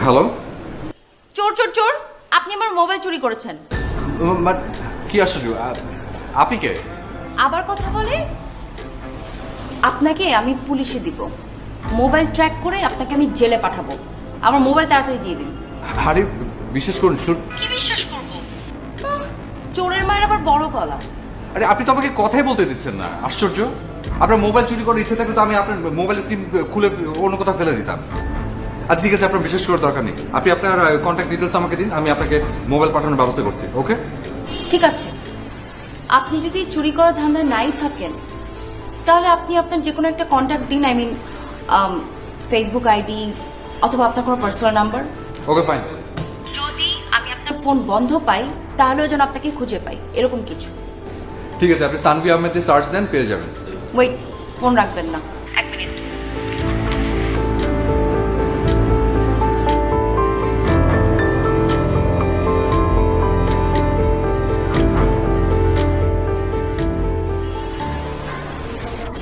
Hello, চোর চোর চোর, আপনি আমার মোবাইল চুরি করেছেন। কি আশ্চর্য, আপনি কে? আবার কথা বলে? আপনাকে আমি পুলিশে দিব, মোবাইল ট্র্যাক করে আপনাকে আমি জেলে পাঠাবো। আমার মোবাইল তাড়াতাড়ি দিয়ে দিন। আরে বিশ্বাস করুন। কি বিশ্বাস করব? চোরের মায়ের আবার বড় গলা। আরে আপনি তো আমাকে কথাই বলতে দিচ্ছেন না, আশ্চর্য। আপনার মোবাইল চুরি করার ইচ্ছে থাকলে তো আমি আপনার মোবাইল স্ক্রিন খুলে অন্য কোথাও ফেলে দিতাম। আচ্ছা ঠিক আছে, আপনার বিশেষ করার দরকার নেই। আপনি আপনার কন্ট্যাক্ট ডিটেলস আমাকে দিন, আমি আপনাকে মোবাইল পাঠানোর ব্যবস্থা করছি। ওকে, ঠিক আছে। আপনি যদি চুরি করার ধান্দায় নাই থাকেন তাহলে আপনি আপনার যে কোনো একটা কন্ট্যাক্ট দিন, আই মিন ফেসবুক আইডি অথবা আপনার কোনো পার্সোনাল নাম্বার। Okay fine. যদি আমি আপনার ফোন বন্ধ পাই তাহলেও যেন আপনাকে খুঁজে পাই, এরকম কিছু। ঠিক আছে, আপনি সানভি আহমেদে সার্চ দেন, পেয়ে যাবেন। ওয়েট, ফোন রাখবেন না, এক minute.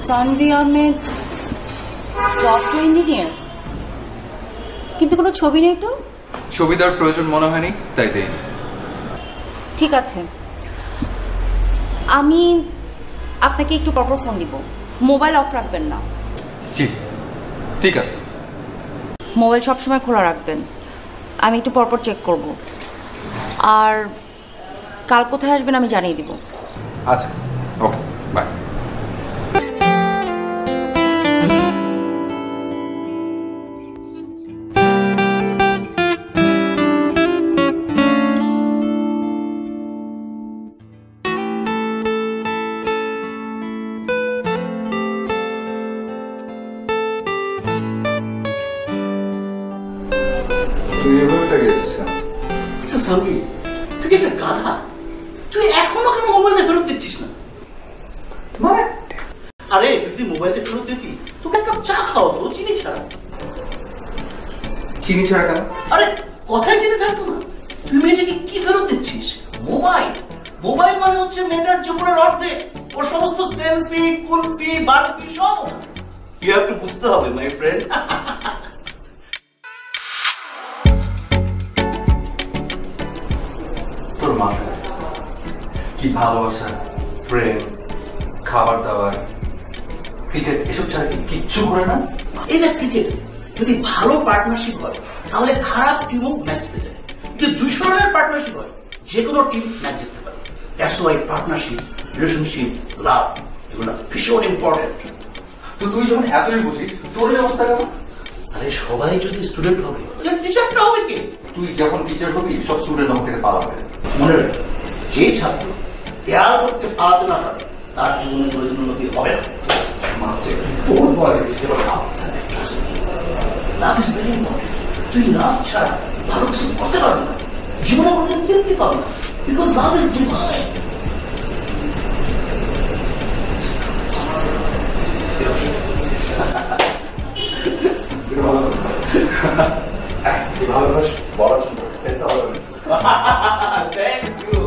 Sanvi Ahmed, software engineer, কিন্তু কোনো ছবি নেই তো। ছবি দেওয়ার প্রয়োজন মনে হয়নি, তাই দেয়নি। ঠিক আছে, আমি আপনাকে একটু পরপর ফোন দিব, মোবাইল অফ রাখবেন না। জি ঠিক আছে। মোবাইল সবসময় খোলা রাখবেন, আমি একটু পরপর চেক করব। আর কাল কোথায় আসবেন আমি জানিয়ে দিব। আচ্ছা ওকে, বাই। আচ্ছা সানভি, তুই কি একটা গাধা? তুই এখনো কেন মোবাইলে ফেরত দিচ্ছিস না? মানে আরে যদি মোবাইলে ফেরত দিতি তোকে একটা চা খাওয়াতো চিনি ছাড়া। চিনি ছাড়া কেন? আরে কথায় চিনি থাকতো না? তুই মেয়েটাকে কি ফেরত দিচ্ছিস? মোবাইল। মোবাইল মানে হচ্ছে মেয়েটার জীবনের অর্ধেক। ওর সমস্ত সেলফি, কুলফি, বারফি সব তুই একটু বুঝতে হবে মাই ফ্রেন্ড। তোর মাথায় কি ভালোবাসা, প্রেম, খাবার দাবার, ক্রিকেট এসব ছাড়া কি কিচ্ছু করে না? এই যে ক্রিকেট যদি ভালো পার্টনারশিপ হয় তাহলে খারাপ টিমও ম্যাচ জিতে যায়, কিন্তু 200 রানের পার্টনারশিপ হয় যে কোনো টিম ম্যাচ জিততে পারে। দ্যাটস ওয়াই পার্টনারশিপ, রিলেশনশিপ, লাভ এগুলো ভীষণ ইম্পর্টেন্ট। তো তুই যখন এতই বুঝিস, তোর এই অবস্থা কেন? আরে সবাই যদি স্টুডেন্ট হবে তাহলে টিচারটা হবে কে? তুই যখন টিচার হবি সব স্টুডেন্ট আমার থেকে পালাবে। মনে রাখ, যে ছাত্র দেয়াল করতে পারতে না পারে তার জীবনে কোনোদিন উন্নতি হবে না। বহুত ভয় দিচ্ছে। Love is very important. তুই লাভ ছাড়া ভালো কিছু করতে পারবে না, জীবনে কোনোদিন তৃপ্তি পাবে না, বিকজ লাভ ইজ ডিভাইন। ভালোবাস বলার জন্য থ্যাংক ইউ।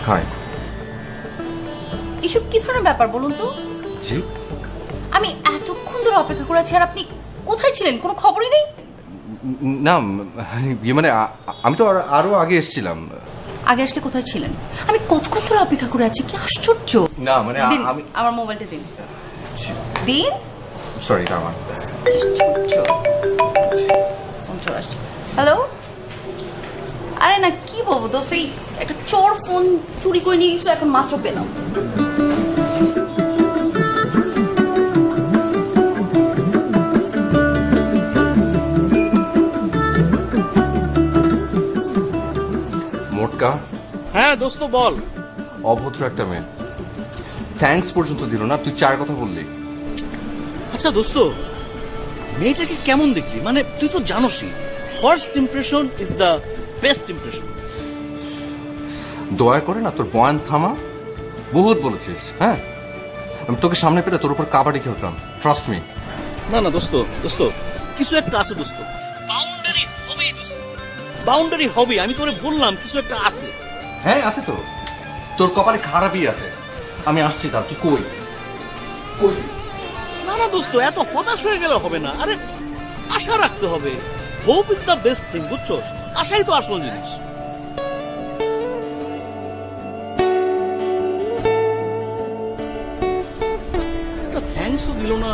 হাই। এসব কি ধরনের ব্যাপার বলুন তো? জি, আমি এতক্ষণ ধরে অপেক্ষা করেছি আর আপনি কোথায় ছিলেন? কোনো খবরই নেই। না মানে আমি তো আরো আগে এসেছিলাম। আগে আসলে কোথায় ছিলেন? আমি কতক্ষণ ধরে অপেক্ষা করে আছি, কি আশ্চর্য। না মানে দিন, আমি আমার মোবাইলটা দিন। দিন। সরি কামান। হ্যালো, আরে না কি বলবো তো, সেই একটা চোর ফোন চুরি করে নিয়ে গেছিল, এখন মাত্র পেলাম। মোটকা। হ্যাঁ দোস্ত বল। অভদ্র একটা মেয়ে, থ্যাঙ্কস পর্যন্ত দিল না, তুই 4 কথা বললি। আচ্ছা দোস্ত, মেয়েটাকে কেমন দেখলি? মানে তুই তো জানোসই, first impression is the best impression. দয়া করে না তোর বয়ান থামা, বহুত বলেছিস। হ্যাঁ, আমি তোকে সামনে পেলে তোর উপর কাবাডি খেলতাম, ট্রাস্ট মি। না না দোস্ত, দোস্ত কিছু একটা আছে দোস্ত, বাউন্ডারি হবেই দোস্ত, বাউন্ডারি হবে। আমি তোরে বললাম কিছু একটা আছে। হ্যাঁ আছে তো, তোর কপালে খারাপই আছে। আমি আসছি, তার তুই কই কই? না না দোস্ত, এত হতাশ হয়ে গেলে হবে না। আরে আশা রাখতে হবে। Hope is the best thing, বুঝছো? আশাই তো আসল জিনিস। থ্যাঙ্কসও দিল না।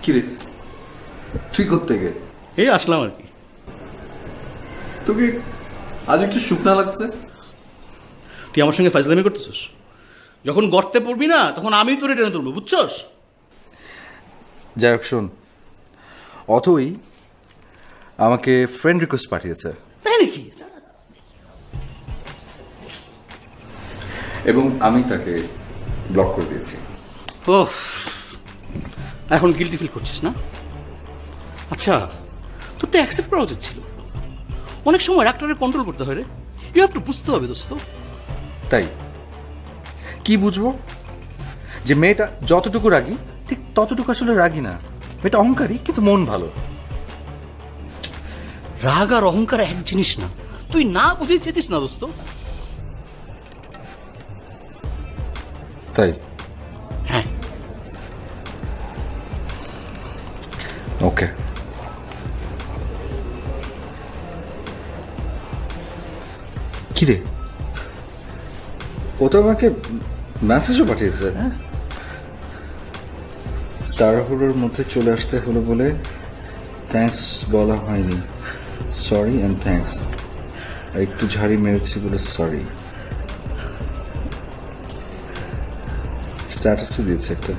কিরে তুই করতে গে? এই আসলাম আর কি। তোকে আজ একটু শুকনা লাগছে। তুই আমার সঙ্গে ফাজলামি করতেছিস? যখন গর্তে পড়বি না তখন আমি তোরে টেনে তুলবো, বুঝছস? যাই হোক শোন, অথই আমাকে ফ্রেন্ড রিকোয়েস্ট পাঠিয়েছে। তাই নাকি? এবং আমি তাকে ব্লক করে দিয়েছি। ও, এখন গিল্টি ফিল করছিস না? আচ্ছা, তোর তো অ্যাকসেপ্ট করা উচিত ছিল। অনেক সময় রাগটাকে কন্ট্রোল করতে হয় রে। ইউ হ্যাভ টু বুঝতে হবে দোস্ত। তাই কি বুঝবো যে মেয়েটা যতটুকু রাগী ঠিক ততটুকু আসলে রাগী না। মেয়েটা অহংকারী কিন্তু মন ভালো। রাগ আর অহংকার এক জিনিস না। তুই না বুঝে চেতিস না দোস্ত। তাই? হ্যাঁ। ওকে, কি রে, ও তো আমাকে মেসেজও পাঠিয়েছে। তাড়াহুড়োর মধ্যে চলে আসতে হলো বলে থ্যাঙ্কস বলা হয়নি, সরি অ্যান্ড থ্যাঙ্কস। আর একটু ঝাড়ি মেরেছি বলে সরি। স্ট্যাটাসে দিয়েছে একটা,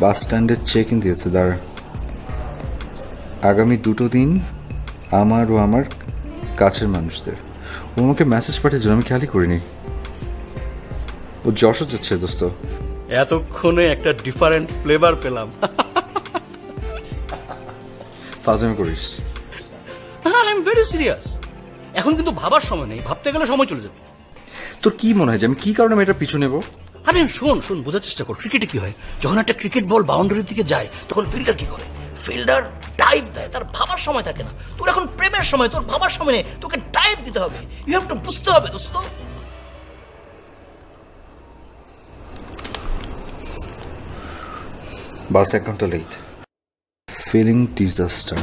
বাস স্ট্যান্ডে চেক ইন দিয়েছে। দাঁড়া, আগামী 2 দিন আমার ও আমার কাছের মানুষদের। ও আমাকে মেসেজ পাঠিয়েছিল, আমি খেয়ালই করিনি। ও যশোর যাচ্ছে দোস্ত। এতক্ষণে একটা ডিফারেন্ট ফ্লেভার পেলাম। ফাজলামি করিস? I am very serious. এখন কিন্তু ভাবার সময় নেই, ভাবতে গেলে সময় চলে যাবে। তোর কি মনে হয় যে আমি কি কারণে মেয়েটার পিছু নেব? আরে শোন শোন, বোঝার চেষ্টা কর। ক্রিকেটে কি হয়, যখন একটা ক্রিকেট বল বাউন্ডারির দিকে যায় তখন ফিল্ডার কি করে? ফিল্ডার ডাইভ দেয়, তার ভাবার সময় থাকে না। তোর এখন প্রেমের সময়, তোর ভাবার সময় নেই, তোকে ডাইভ দিতে হবে। ইউ হ্যাভ টু বুঝতে হবে দোস্ত। বাস 1 ঘন্টা লেট, ফিলিং ডিজাস্টার।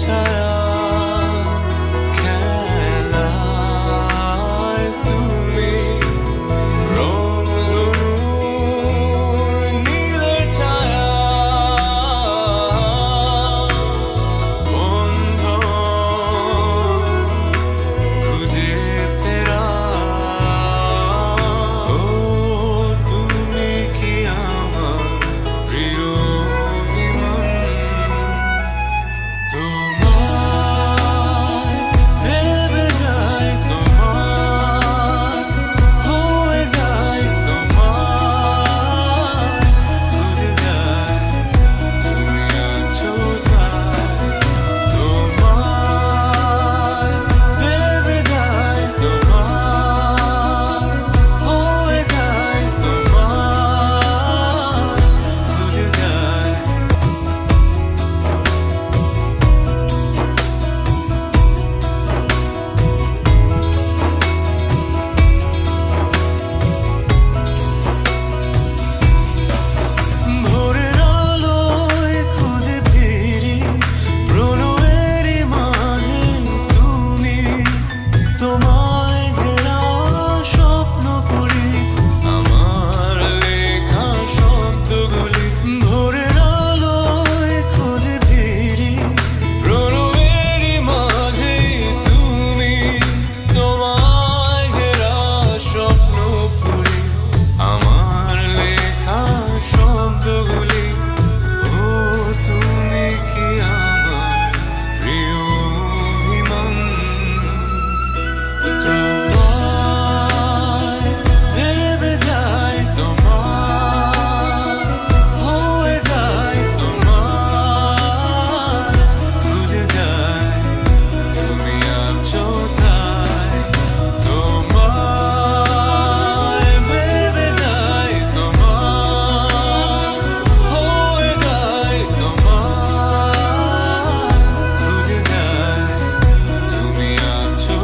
ছায়া খেলায় তুমি রংধনুর নীলের ছায়া বন্ধন খুঁজে ফেরা ও তুমি কি আমার প্রিয় বিমান তোমায় ভেবে যাই তোমার হয়ে যাই তোমার খুঁজে যাই তুমি আছো তাই তোমায় ভেবে যাই তোমার হয়ে যাই তোমার খুঁজে যাই ভোরের আলোয় খুঁজে ফিরি প্রণয়েরই মাঝে তুমি তোমায় ঘেরা স্বপ্ন পড়ি আমার লেখা শব্দগুলি ভোরের আলোয় খুঁজে ফিরি প্রণয়েরই মাঝে তুমি তোমায় ঘেরা স্বপ্ন পড়ি আমার লেখা শব্দগুলি ও তুমি কি আমার প্রিয় বিমান তোমায় ভেবে যাই তোমার হয়ে যাই তোমার খুঁজে যাই তুমি আছো তাই তোমায় ভেবে যাই তোমার হয়ে যাই তোমার খুঁজে যাই তুমি আছো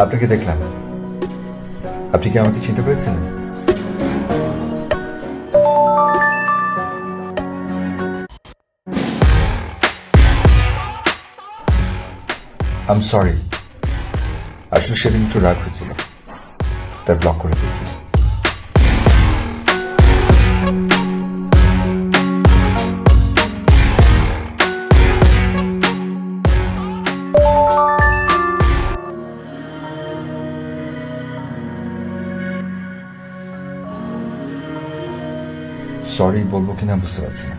আপনাকে দেখলাম, আপনি কি আমাকে চিনতে পেরেছেন? আই এম সরি, আসলে সেদিন একটু রাগ হয়েছিল, তাই ব্লক করে দিয়েছি। সরি বলবো কিনা বুঝতে পারছি না।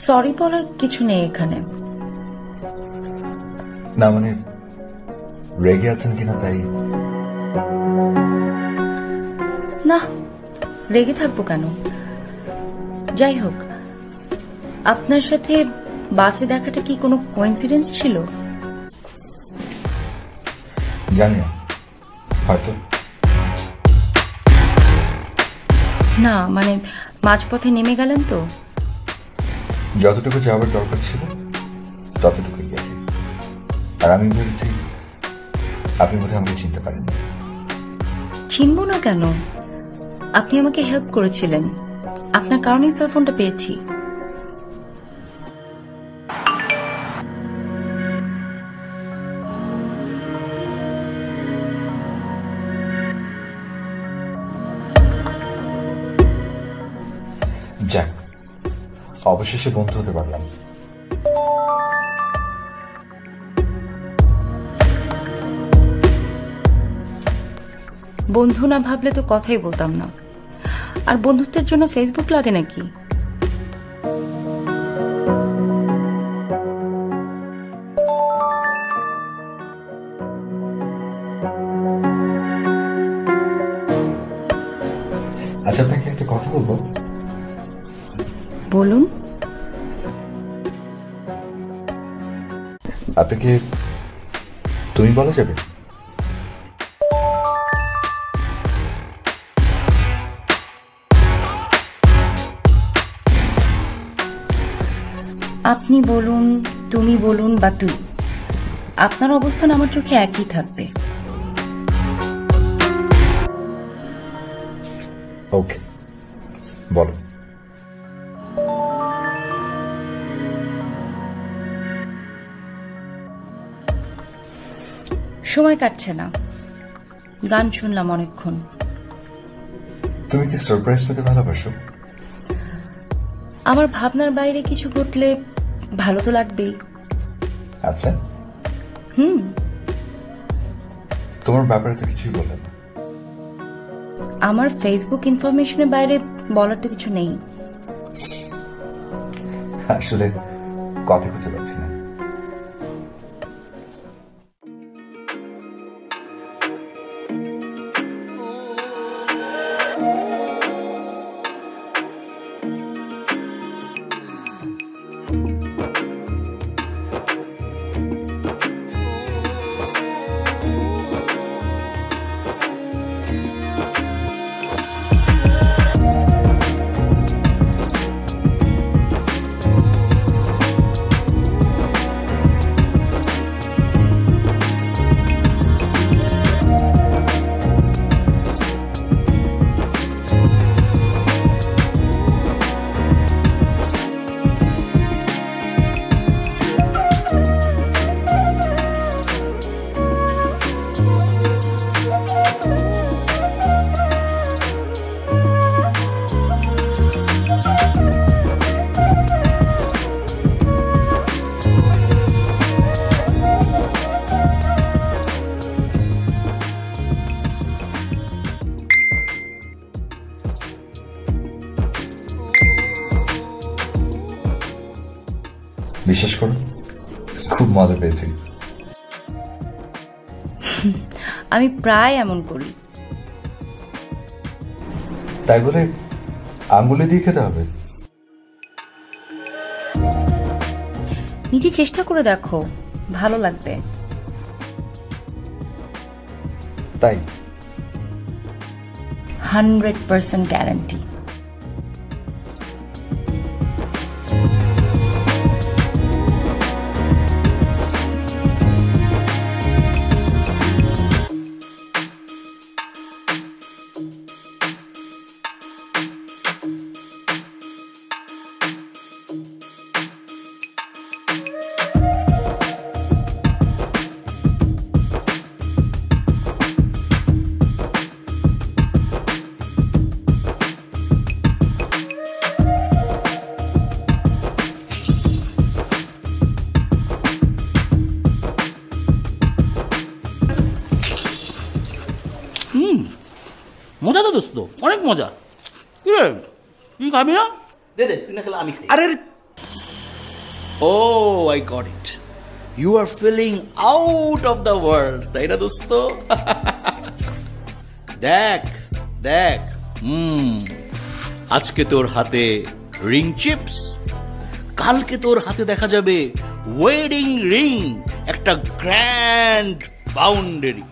সরি বলার কিছু নেই এখানে। না মানে রেগে আছেন কিনা তাই। না, রেগে থাকবো কেন? যাই হোক, আপনার সাথে বাসে দেখাটা কি কোনো কোইন্সিডেন্স ছিল? জানি না, হয়তো। না মানে মাঝপথে নেমে গেলেন তো? যতটুকু যাওয়ার দরকার ছিল ততটুকুই গেছি, আর আমি ভেবেছি আপনি বোধহয় আমাকে চিনতে পারেননি। চিনব না কেন? আপনি আমাকে হেল্প করেছিলেন, আপনার কারণেই সেলফোনটা পেয়েছি। যাক, অবশেষে বন্ধু হতে পারলাম। বন্ধু না ভাবলে তো কথাই বলতাম না। আর বন্ধুত্বের জন্য ফেসবুক লাগে নাকি? আচ্ছা, আপনাকে একটা কথা বলবো। বলুন। আপনাকে তুমি বলা যাবে? আপনি বলুন, তুমি বলুন বা তুই, আপনার অবস্থান আমার চোখে একই থাকবে। ওকে, বলো। সময় কাটছে না, গান শুনলাম অনেকক্ষণ। তুমি কি সারপ্রাইজ পেতে ভালোবাসো? আমার ভাবনার বাইরে কিছু ঘটলে ভালো তো লাগবেই। আচ্ছা, হুম। তোমার ব্যাপারে তো কিছুই বললে না। আমার ফেসবুক ইনফরমেশনের বাইরে বলার তো কিছু নেই। আসলে কথা খুঁজে পাচ্ছি না। বিশ্বাস করো, খুব মজা পেয়েছি। আমি প্রায় এমন করি। তাই বলে আঙ্গুলে দিয়ে খেতে হবে? নিজে চেষ্টা করে দেখো, ভালো লাগবে। তাই 100% গ্যারান্টি। মজা তো দোস্ত, অনেক মজা। কি রে, তুই খাবি না? দে দে, তুই না খেলে আমি খাই। আরে ও I got it, you are feeling out of the world, তাই না দোস্ত? দেখ দেখ, আজকে তোর হাতে রিং চিপস। কালকে তোর হাতে দেখা যাবে ওয়েডিং রিং, একটা গ্র্যান্ড বাউন্ডারি।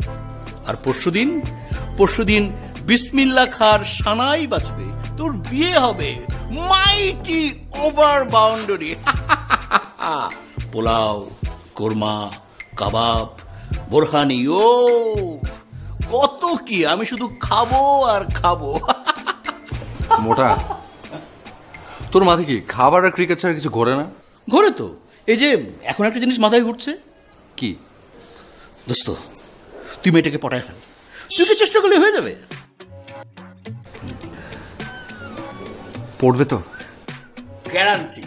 আর পরশুদিন বিসমিল্লা খার সানাই বাজবে, তোর বিয়ে হবে মাইটি ওভার বাউন্ডারি। পোলাও, কোরমা, কাবাব, বোরহানি, ও কত কি, আমি শুধু খাবো আর খাবো। মোটা, তোর মাথায় কি খাবার আর ক্রিকেট ছাড়া কিছু ঘোরে না? ঘোরে তো। এই যে এখন একটা জিনিস মাথায় ঘুরছে। কি দোস্ত, তুই মেয়েটাকে পটায় ফেল, তুই তো চেষ্টা করলে হয়ে যাবে। পড়বে তো? গ্যারান্টি।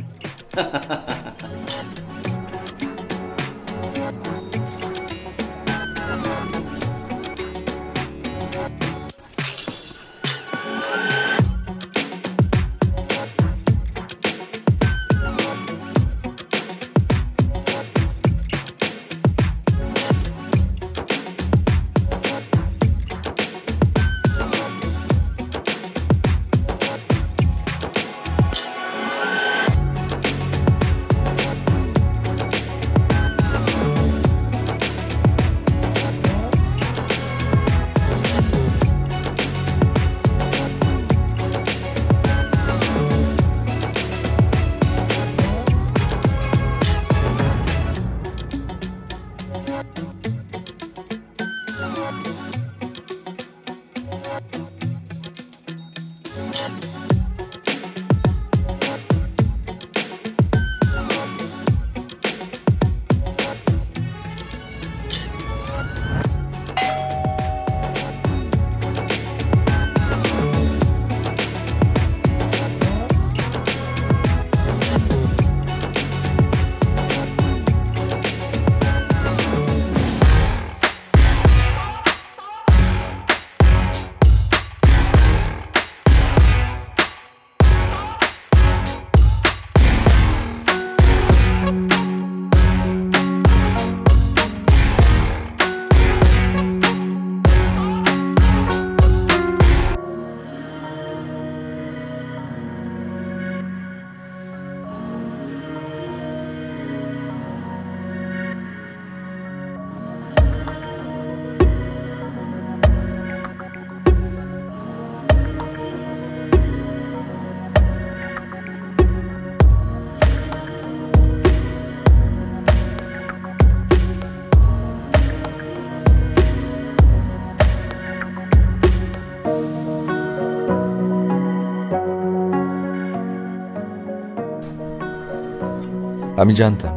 আমি জানতাম,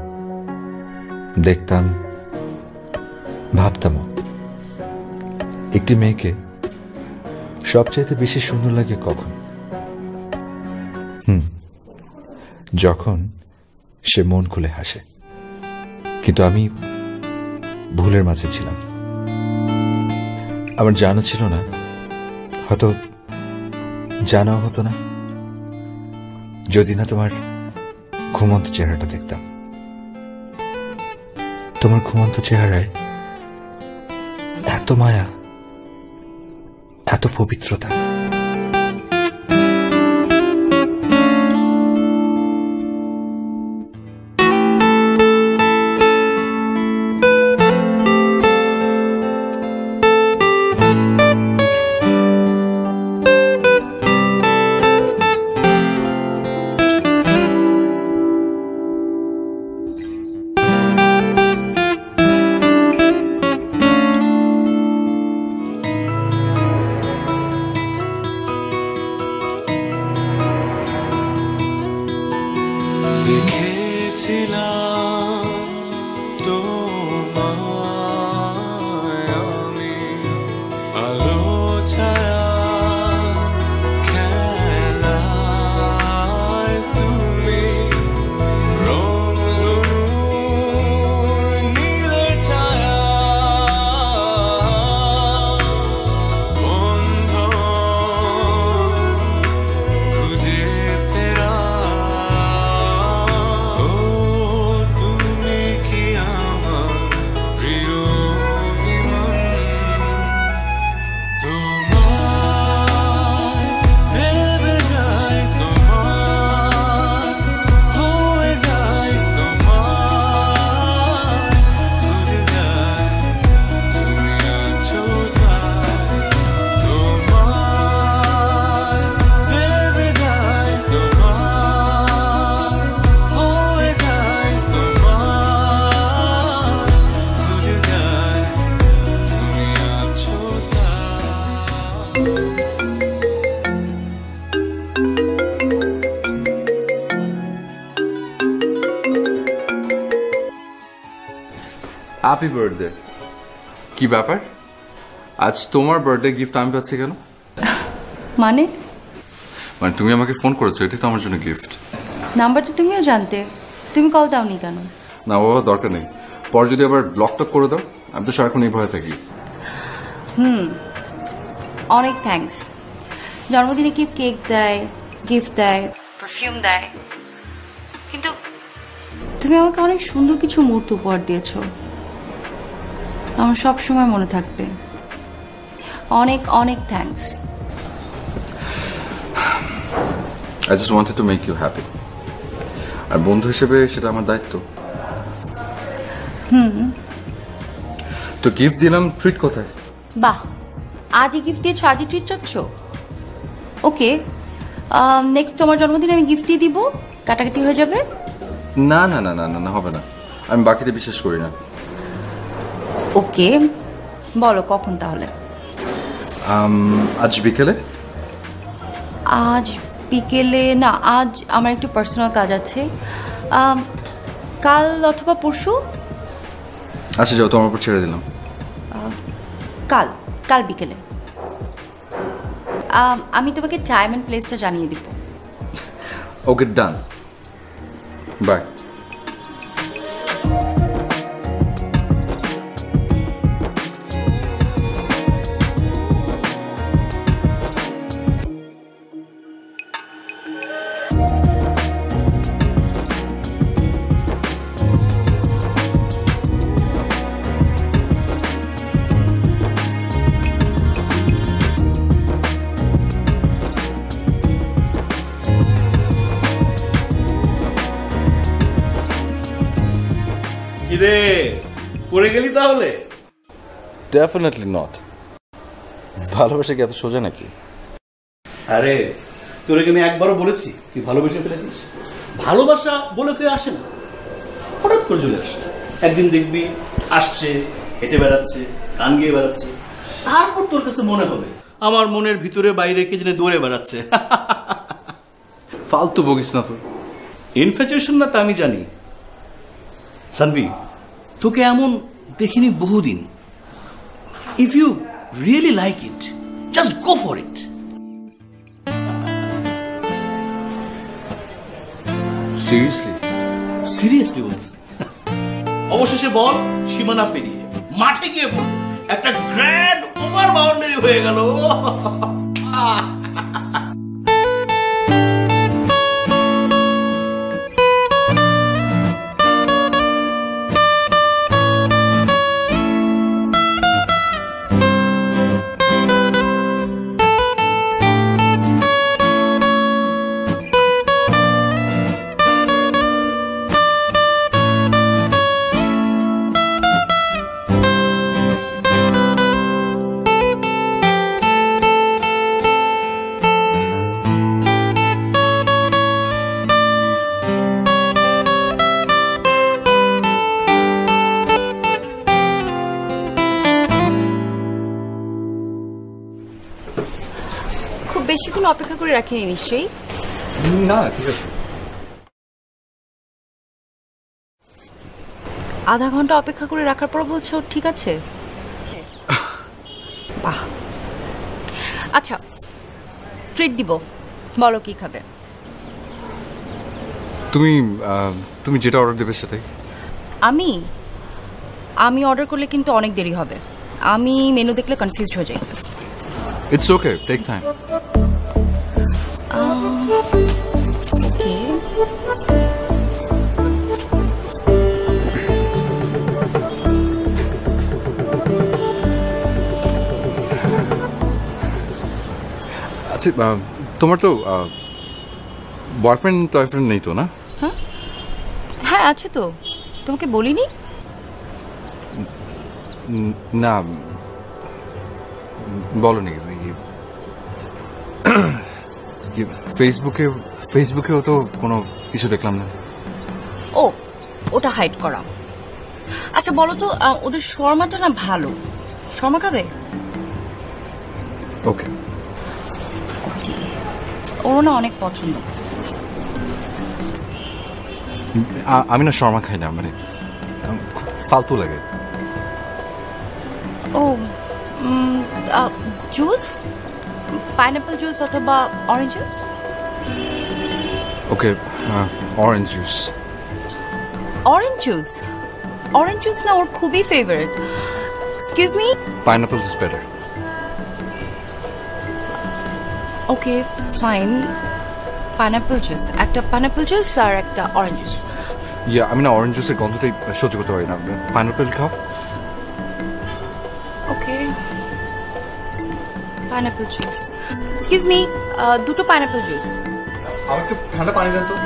দেখতাম, ভাবতাম একটি মেয়েকে সবচাইতে বেশি সুন্দর লাগে কখন? যখন সে মন খুলে হাসে। কিন্তু আমি ভুলের মাঝে ছিলাম। আমার জানা ছিল না, হয়তো জানাও হতো না, যদি না তোমার ঘুমন্ত চেহারাটা দেখতাম। তোমার ঘুমন্ত চেহারায় এত মায়া, এত পবিত্রতা। দেখেছিলাম তোমায় আমি আলো ছায়া খেলায়, তুমি রংধনুর নীলের ছায়া বন্ধন খুঁজে ফেরা। ও হ্যাপি বার্থডে। কি ব্যাপার, আজ তোমার বার্থডে গিফট আমি পাচ্ছি কেন? মানে মানে তুমি আমাকে ফোন করেছো, এটাই তো আমার জন্য গিফট। নাম্বার তো তুমিও জানতে, তুমি কল দাওনি কেন? না বাবা, দরকার নেই। পর যদি আবার ব্লক টক করে দাও, আমি তো সারাক্ষণ এই ভয়ে থাকি। অনেক থ্যাঙ্কস। জন্মদিনে কি কেক দেয়, গিফট দেয়, পারফিউম দেয়, কিন্তু তুমি আমাকে অনেক সুন্দর কিছু মুহূর্ত উপহার দিয়েছো, আমার সব সময় মনে থাকবে। অনেক অনেক thanks. I just wanted to make you happy. আর বন্ধু হিসেবে সেটা আমার দায়িত্ব। তো গিফট দিলাম, ট্রিট কোথায়? বাহ, আজই গিফট দিয়েছো, আজই ট্রিট চাচ্ছ? ওকে, নেক্সট তোমার জন্মদিনে আমি গিফট দিয়ে দিব, কাটাকাটি হয়ে যাবে। না না না না না, হবে না, আমি বাকিতে বিশ্বাস করি না। ওকে, বলো কখন তাহলে? আজ বিকেলে? আজ বিকেলে না, আজ আমার একটু পার্সোনাল কাজ আছে। কাল অথবা পরশু। আচ্ছা যাও, তোমার উপর ছেড়ে দিলাম। কাল কাল বিকেলে আমি তোমাকে টাইম অ্যান্ড প্লেসটা জানিয়ে দিব। ওকে, ডান, বাই। কিরে, পড়ে গেলি তাহলে? Definitely not. ভালোবাসা কি এত সোজা নাকি? আরে তোরে কি আমি একবারও বলেছি তুই ভালোবেসে ফেলেছিস? ভালোবাসা বলে কেউ আসে না, হঠাৎ করে চলে আসে। একদিন দেখবি আসছে, হেঁটে বেড়াচ্ছে, গান গেয়ে বেড়াচ্ছে, তারপর তোর কাছে মনে হবে আমার মনের ভিতরে বাইরে কে যেন দৌড়ে বেড়াচ্ছে। ফালতু বকিস না তো। ইনফ্যাচুয়েশন না তা আমি জানি সানভি, তোকে এমন দেখিনি বহুদিন। If you really like it, just go for it. Seriously? Seriously বলছি। অবশেষে বল সীমানা পেরিয়ে মাঠে গিয়ে বল একটা গ্র্যান্ড ওভার বাউন্ডারি হয়ে গেল। খুব বেশিক্ষণ অপেক্ষা করে রাখিনি নিশ্চয়ই? না, ঠিক আছে। আধা ঘন্টা অপেক্ষা করে রাখার পর বলছো ঠিক আছে? বাহ, আচ্ছা ট্রিট দিব, বলো কি খাবে? তুমি যেটা অর্ডার দেবে সেটাই। আমি অর্ডার করলে কিন্তু অনেক দেরি হবে, আমি মেনু দেখলে কনফিউজড হয়ে যাই। It's okay, take time. Okay, আচ্ছা, তোমার তো বয়ফ্রেন্ড টয়ফ্রেন্ড নেই তো, না? হ্যাঁ আছে তো, তোমাকে বলিনি? না, বলনি। ফেসবুকেও তো কোনো কিছু দেখলাম না। ও, ওটা হাইড করা। আচ্ছা বলো তো, ওদের শর্মাটা না ভালো, শর্মা খাবে? ওকে, ওরও না অনেক পছন্দ। আমি না শর্মা খাই না, মানে খুব ফালতু লাগে। ও জুস, পাইনাপল জুস অথবা orange juice. Okay, orange juice. Orange juice? Orange juice না ওর খুবই favourite. Excuse me. Pineapple is better. Okay fine, pineapple juice, একটা পাইনাপল জুস আর একটা অরেঞ্জ জুস। ইয়া, আমি না অরেঞ্জ জুসের গন্ধটাই সহ্য করতে পারি না। পাইনাপল খাও। ওকে, পাইনাপল জুস। এক্সকিউজ মি, দুটো পাইনাপল জুস। আমাকে ঠান্ডা পানি দেন তো।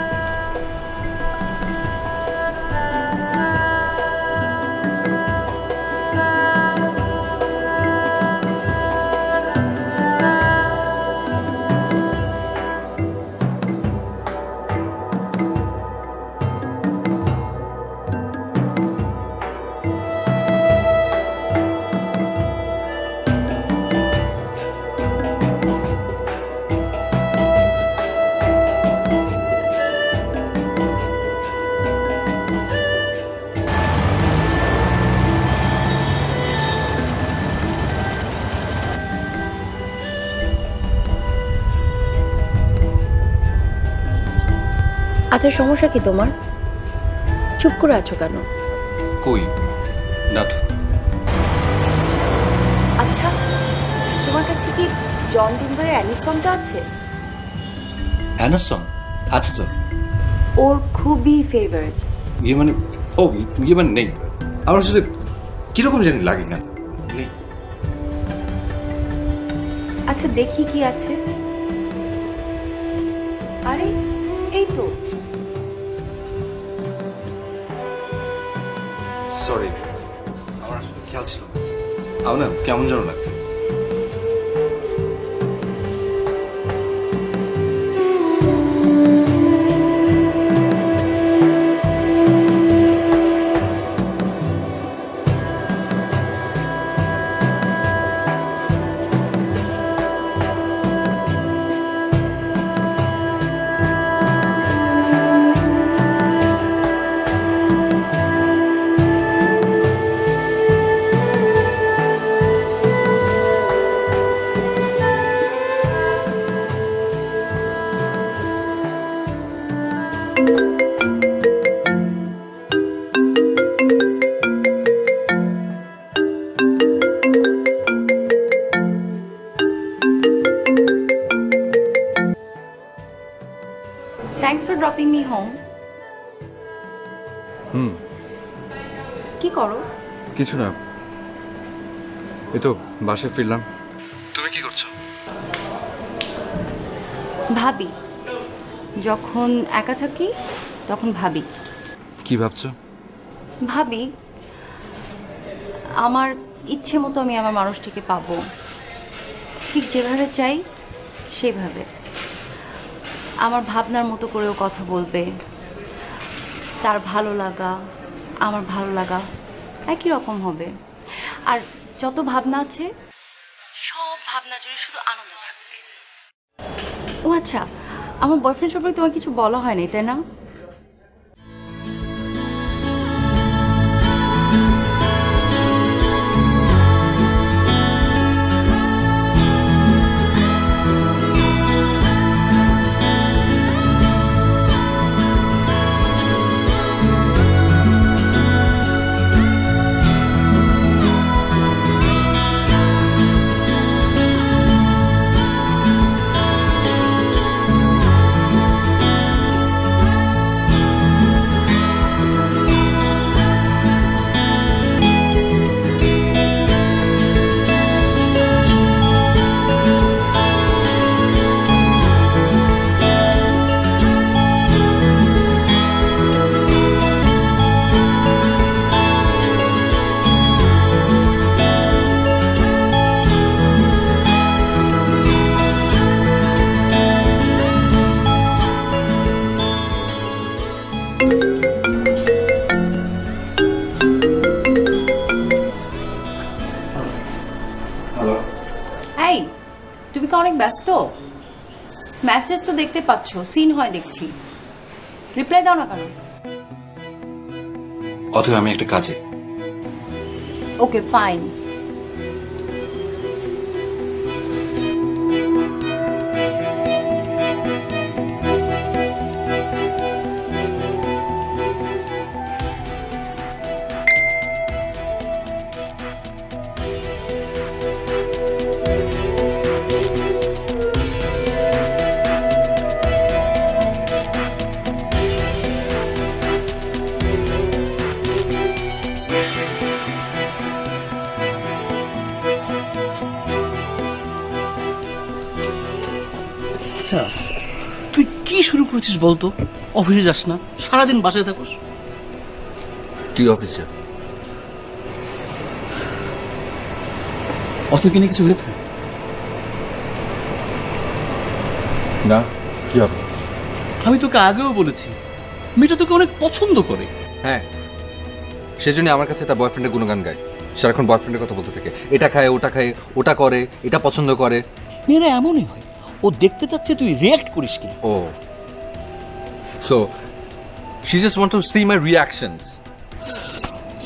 আচ্ছা, সমস্যা কি তোমার? চুপ করে আছো কেন? কই না তো। আচ্ছা, তোমার কাছে কি জন ডিম্বারের অ্যানিসনটা আছে? অ্যানাসন আছে তো। ওর খুবই ফেভারিট। ইয়ে মানে, ও ইয়ে মানে নেই। আমার আসলে কিরকম জানি লাগে না। নেই। আচ্ছা দেখি কি আছে। আরে এই তো। সরি, আমার আসলে খেয়াল ছিল না। আমার না কেমন যেন লাগছে। Thanks for dropping me home. কি করো? কিছু না, এই তো বাসায় ফিরলাম। তুমি কি করছো? ভাবি, যখন একা থাকি তখন ভাবি। কি ভাবছো? ভাবি আমার ইচ্ছে মতো আমি আমার মানুষটিকে পাবো, ঠিক যেভাবে চাই সেভাবে। আমার ভাবনার মতো করেও কথা বলবে, তার ভালো লাগা আমার ভালো লাগা একই রকম হবে। আর যত ভাবনা আছে সব ভাবনা জুড়ে শুধু আনন্দ থাকবে। ও আচ্ছা, আমার বয়ফ্রেন্ড সম্পর্কে তোমার কিছু বলা হয়নি তাই না? এই, তুমি কি অনেক ব্যস্ত? মেসেজ তো দেখতে পাচ্ছ, সিন হয় দেখছি, রিপ্লাই দাও না কেন? অথবা আমি একটা কাজে। ওকে ফাইন, দেখছিস বলতো? অফিসে যাস না, সারাদিন বাসায় থাকোস। তুই অফিস যা। অত কিনে কিছু হয়েছে? না, কি হবে? আমি তোকে আগেও বলেছি মেয়েটা তোকে অনেক পছন্দ করে। হ্যাঁ, সেজন্য আমার কাছে তার বয়ফ্রেন্ডের গুণগান গায়, সারাক্ষণ বয়ফ্রেন্ডের কথা বলতে থাকে। এটা খায়, ওটা করে, এটা পছন্দ করে। মেয়েরা এমনই হয়, ও দেখতে চাচ্ছে তুই রিয়াক্ট করিস কি। ও, so she just want to see my reactions.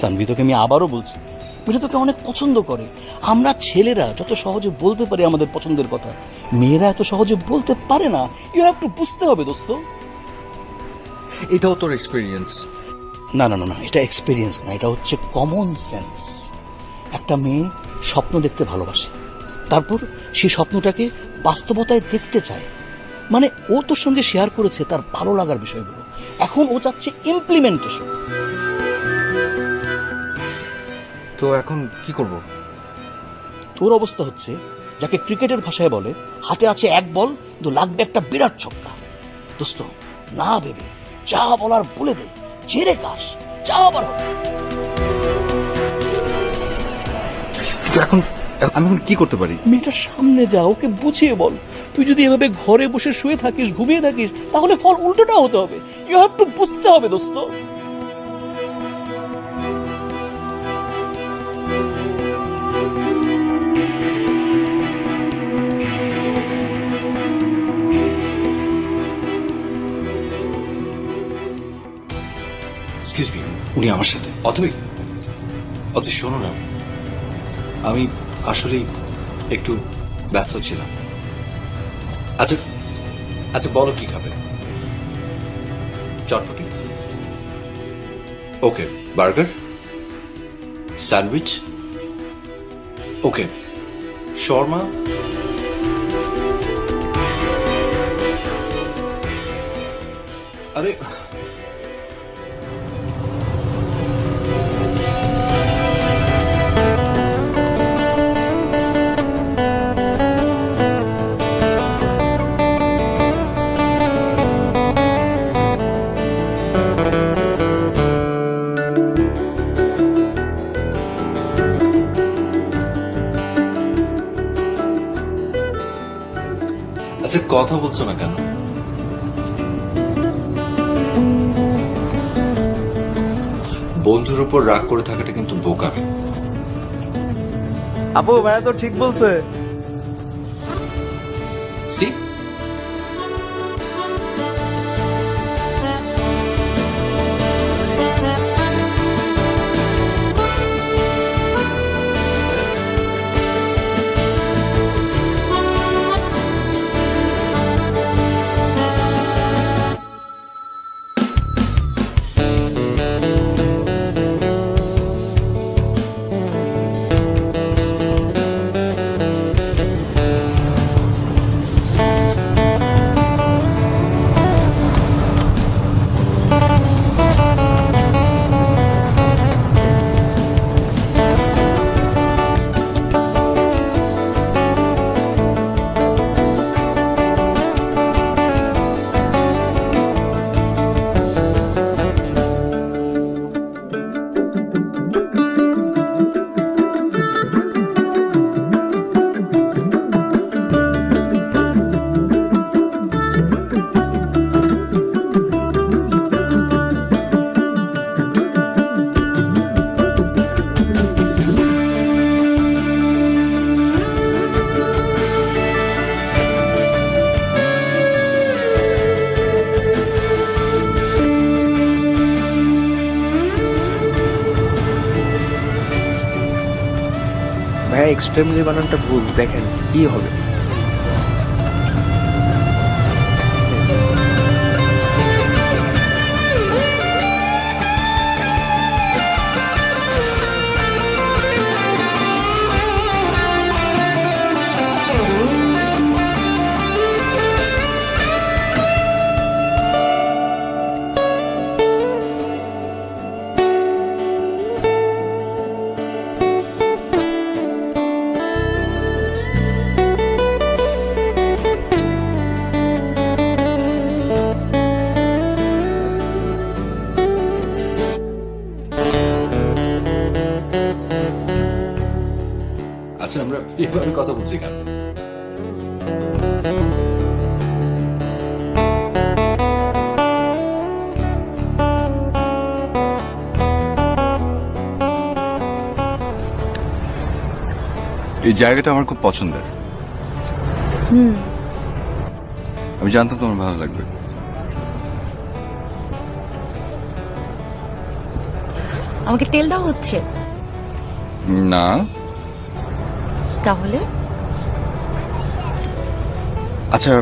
Sanvi, তোকে আমি আবারও বলছি, মেয়েটা তোকে অনেক পছন্দ করে। আমরা ছেলেরা যত সহজে বলতে পারি আমাদের পছন্দের কথা, মেয়েরা এত সহজে বলতে পারে না। ইউ হ্যাভ টু বুঝতে হবে দোস্ত। এটাও তোর এক্সপিরিয়েন্স? না না না না, এটা এক্সপিরিয়েন্স না, এটা হচ্ছে কমন সেন্স। একটা মেয়ে স্বপ্ন দেখতে ভালোবাসে, তারপর সেই স্বপ্নটাকে বাস্তবতায় দেখতে চায়। মানে ও তোর সঙ্গে শেয়ার করেছে তার ভালো লাগার বিষয়গুলো, এখন ও চাচ্ছে ইমপ্লিমেন্টেশন। তো এখন কি করব? তোর অবস্থা হচ্ছে যাকে ক্রিকেটের ভাষায় বলে হাতে আছে এক বল কিন্তু লাগবে একটা বিরাট ছক্কা। দোস্ত, না ভেবে যা বলার বলে দে, ছেড়ে কাশ, যা আবার হবে। এখন আমি এখন কি করতে পারি? মেয়েটার সামনে যা, ওকে বুঝিয়ে বল। তুই যদি এভাবে ঘরে বসে শুয়ে থাকিস, ঘুমিয়ে থাকিস, তাহলে ফল উল্টোটা হতে হবে। ইউ হ্যাভ টু বুঝতে হবে দোস্ত। এক্সকিউজ মি, উনি আমার সাথে। অথই, শোনো না, আমি আসলেই একটু ব্যস্ত ছিলাম। আচ্ছা আচ্ছা, বলো কি খাবে? চটপটি? ওকে। বার্গার? স্যান্ডউইচ? ওকে। শর্মা? আরে আচ্ছা, কথা বলছো না কেন? বন্ধুর উপর রাগ করে থাকাটা কিন্তু বোকামি। আপু, ভাইয়া তো ঠিক বলছে। সি, ভাইয়া এক্সট্রিমলি বানানটা ভুল, দেখেন কি হবে। এভাবে কথা বলছি কেন? এই জায়গাটা আমার খুব পছন্দের। আমি জানতাম তোমার ভালো লাগবে। আমাকে তেল দেওয়া হচ্ছে না, তাহলে? আচ্ছা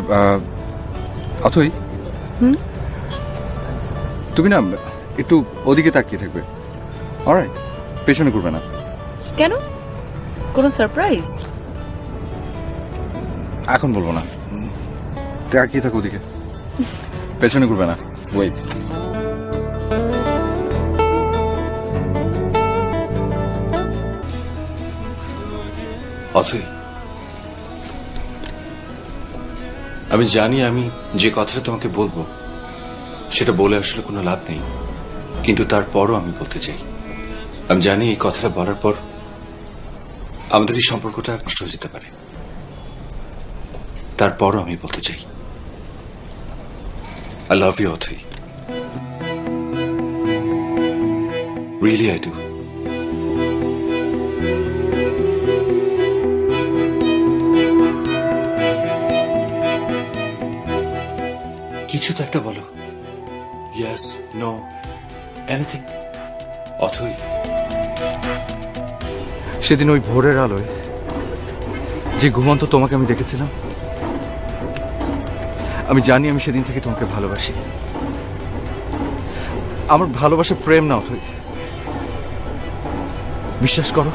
অথই, তুমি না একটু ওদিকে তাকিয়ে থাকবে। অলরাইট, পেছনে ঘুরবে না। কেন? কোনো সারপ্রাইজ? এখন বলবো না, তাকিয়ে থাকো ওদিকে, পেছনে ঘুরবে না। ওয়েট। অথই, আমি জানি আমি যে কথাটা তোমাকে বলবো সেটা বলে আসলে কোনো লাভ নেই, কিন্তু তারপরও আমি বলতে চাই। আমি জানি এই কথাটা বলার পর আমাদের এই সম্পর্কটা নষ্ট হয়ে যেতে পারে, তারপরও আমি বলতে চাই I love you, Othoi. Really I do. কিছু তো একটা বলো। Yes, no, anything. অথই, সেদিন ওই ভোরের আলোয় যে ঘুমন্ত তোমাকে আমি দেখেছিলাম, আমি জানি আমি সেদিন থেকে তোমাকে ভালোবাসি। আমার ভালোবাসা প্রেম না অথই, বিশ্বাস করো।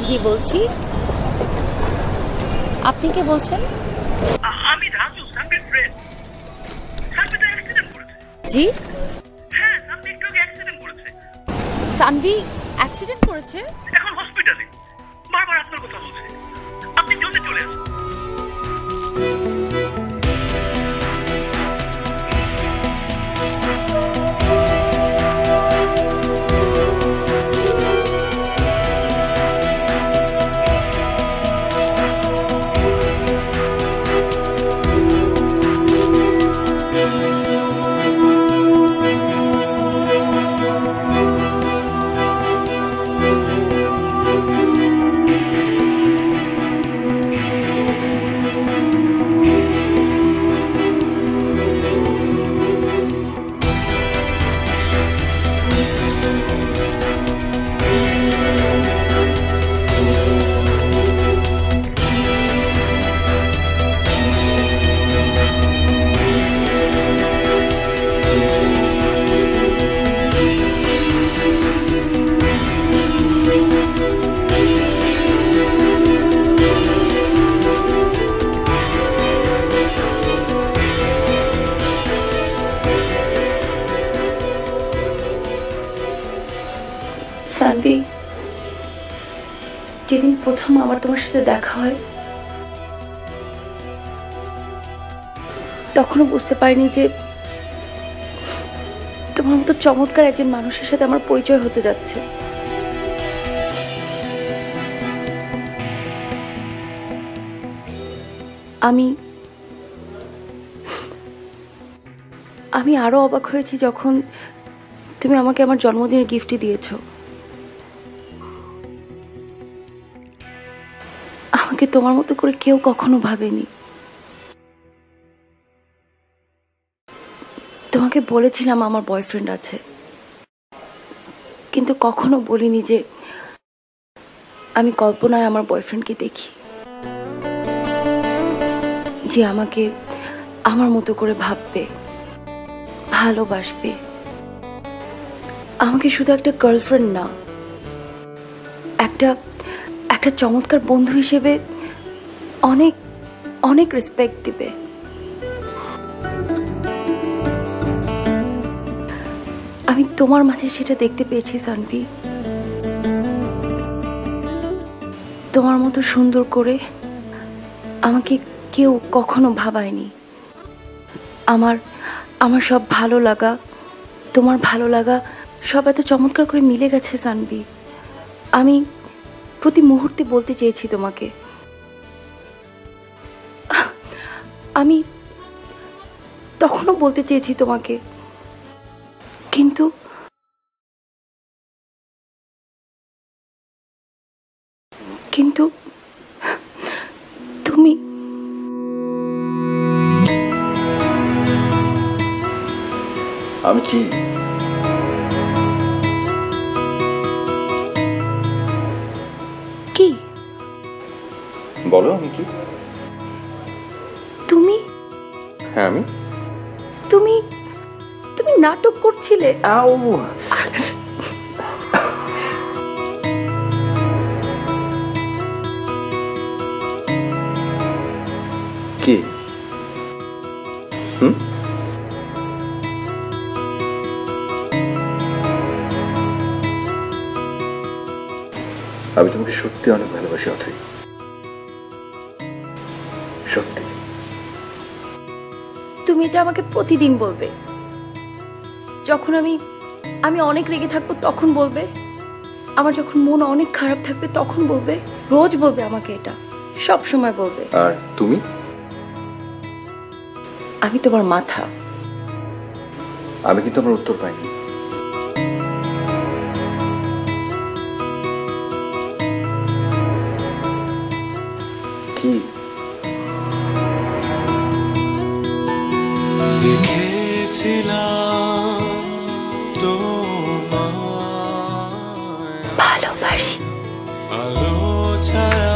জি বলছি। আপনি কে বলছেন? আমি রাজু, সানভির ফ্রেন্ড। সানভি তো অ্যাক্সিডেন্ট করেছে। জি? হ্যাঁ, সানভি একটু আগে অ্যাক্সিডেন্ট করেছে। সানভি অ্যাক্সিডেন্ট করেছে? এখন হসপিটালে, বারবার আপনার কথা বলছে। আপনি জলদি চলে আসুন। সানভি, যেদিন প্রথম আমার তোমার সাথে দেখা হয় তখনও বুঝতে পারিনি যে তোমার মতো চমৎকার একজন মানুষের সাথে আমার পরিচয় হতে যাচ্ছে। আমি আরো অবাক হয়েছি যখন তুমি আমাকে আমার জন্মদিনের গিফটই দিয়েছো। আমাকে তোমার মতো করে কেউ কখনো ভাবেনি। তোমাকে বলেছিলাম আমার বয়ফ্রেন্ড আছে, কিন্তু কখনো বলিনি যে আমি কল্পনায় আমার বয়ফ্রেন্ডকে দেখি, যে আমাকে আমার মতো করে ভাববে, ভালোবাসবে। আমাকে শুধু একটা গার্লফ্রেন্ড না, একটা চমৎকার বন্ধু হিসেবে অনেক অনেক রেসপেক্ট দিবে। আমি তোমার মাঝে সেটা দেখতে পেয়েছি সানভি। তোমার মতো সুন্দর করে আমাকে কেউ কখনো ভাবায়নি। আমার আমার সব ভালো লাগা, তোমার ভালো লাগা সব এত চমৎকার করে মিলে গেছে জানবি। আমি প্রতি মুহূর্তে বলতে চেয়েছি তোমাকে, আমি তখনও বলতে চেয়েছি তোমাকে, কিন্তু কিন্তু তুমি আমি কি কি বলো আমি কি? তুমি হ্যাঁ আমি। তুমি তুমি নাটক করছিলে। কি? হুম? আমি তোমাকে সত্যি অনেক ভালোবাসি অথই, সত্যি। তুমি এটা আমাকে প্রতিদিন বলবে, যখন আমি অনেক রেগে থাকবো তখন বলবে, আমার যখন মন অনেক খারাপ থাকবে তখন বলবে, রোজ বলবে আমাকে, এটা সব সময় বলবে। আর তুমি? আমি তোমার মাথা। আমি কিন্তু আমার উত্তর পাইনি। কি? দেখেছিলাম তোমায় ভালোবাসি। আলো ছায়া